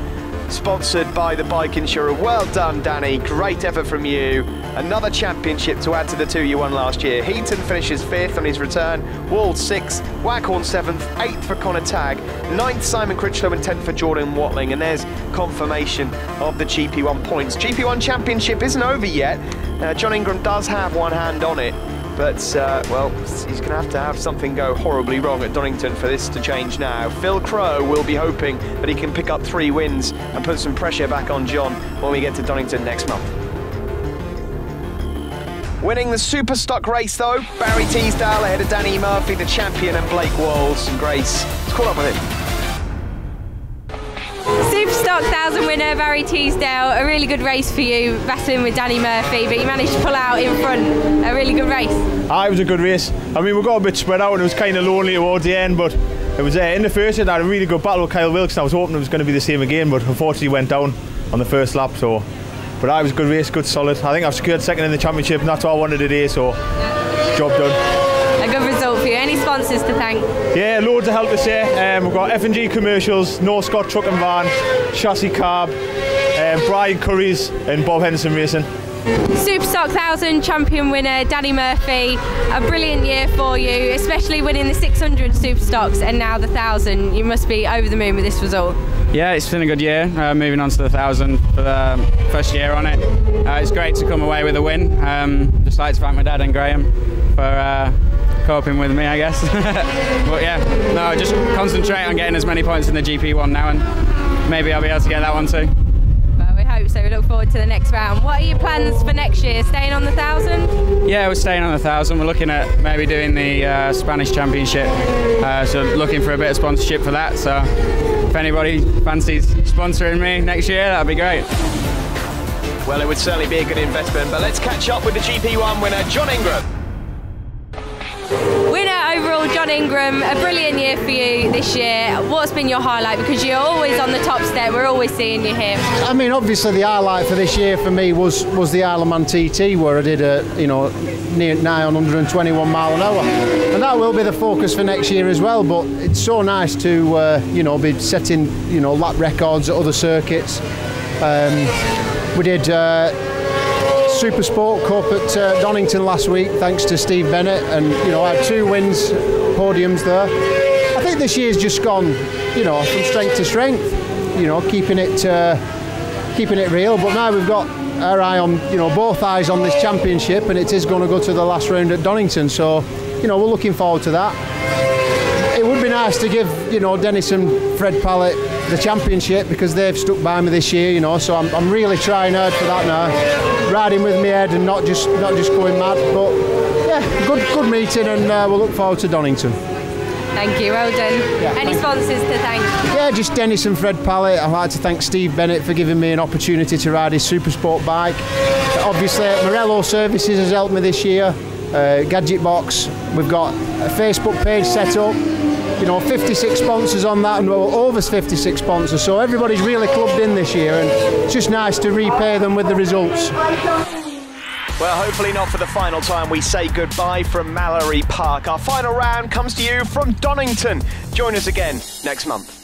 [SPEAKER 3] sponsored by the bike insurer. Well done, Danny, great effort from you. Another championship to add to the 2 you won last year. Heaton finishes 5th on his return, Wall 6th, Waghorn 7th, 8th for Connor Tagg, 9th Simon Critchlow and 10th for Jordan Watling, and there's confirmation of the GP1 points. GP1 championship isn't over yet. John Ingram does have one hand on it, but well, he's going to have something go horribly wrong at Donington for this to change now. Phil Crowe will be hoping that he can pick up 3 wins and put some pressure back on John when we get to Donington next month. Winning the Superstock race though, Barry Teasdale ahead of Danny Murphy, the champion, and Blake Walls. And Grace, let's call up with him.
[SPEAKER 1] Superstock 1000 winner Barry Teasdale, a really good race for you, battling with Danny Murphy, but you managed to pull out in front. A really good race.
[SPEAKER 9] It was a good race. I mean, we got a bit spread out and it was kind of lonely towards the end, but it was in the first year I had a really good battle with Kyle Wilkes, and I was hoping it was going to be the same again, but unfortunately went down on the first lap. So, but it was a good race, good solid. I think I've secured 2nd in the championship, and that's what I wanted today, so job done.
[SPEAKER 1] A good result for you. Any sponsors to thank?
[SPEAKER 9] Yeah, loads of help this year. We've got F&G Commercials, North Scott Truck and Van, Chassis Carb, Brian Curry's and Bob Henderson Racing.
[SPEAKER 1] Superstock 1000 champion winner Danny Murphy, a brilliant year for you, especially winning the 600 Superstocks and now the 1000. You must be over the moon with this result.
[SPEAKER 5] Yeah, it's been a good year, moving on to the 1000 for the first year on it. It's great to come away with a win. Just like to thank my dad and Graham for coping with me, I guess. But yeah, no, just concentrate on getting as many points in the GP1 now, and maybe I'll be able to get that one too.
[SPEAKER 1] Well, we hope so. We look forward to the next round. What are your plans for next year? Staying on the 1,000?
[SPEAKER 5] Yeah, we're staying on the 1,000. We're looking at maybe doing the Spanish Championship, so looking for a bit of sponsorship for that. So if anybody fancies sponsoring me next year, that'd be great.
[SPEAKER 3] Well, it would certainly be a good investment, but let's catch up with the GP1 winner, John Ingram.
[SPEAKER 1] Winner overall, John Ingram. A brilliant year for you this year. What's been your highlight? Because you're always on the top step. We're always seeing you here.
[SPEAKER 7] I mean, obviously the highlight for this year for me was the Isle of Man TT, where I did nigh on 121 mile an hour, and that will be the focus for next year as well. But it's so nice to be setting lap records at other circuits. We did Super Sport Cup at Donington last week, thanks to Steve Bennett, and I had 2 wins, podiums there. I think this year's just gone, from strength to strength, keeping it real. But now we've got our eye on, both eyes on this championship, and it is going to go to the last round at Donington. So, we're looking forward to that. It would be nice to give, Dennis and Fred Pallett the championship, because they've stuck by me this year, so I'm really trying hard for that now, riding with my head and not just going mad. But yeah, good meeting, and we'll look forward to Donington.
[SPEAKER 1] Thank you, well done.
[SPEAKER 7] Yeah,
[SPEAKER 1] any sponsors to thank?
[SPEAKER 7] Yeah, just Dennis and Fred Pallett. I'd like to thank Steve Bennett for giving me an opportunity to ride his Super Sport bike. Obviously Morello Services has helped me this year. Gadget Box, we've got a Facebook page set up, 56 sponsors on that, and over 56 sponsors, so everybody's really clubbed in this year, and it's just nice to repay them with the results.
[SPEAKER 3] Well, hopefully not for the final time we say goodbye from Mallory Park. Our final round comes to you from Donington. Join us again next month.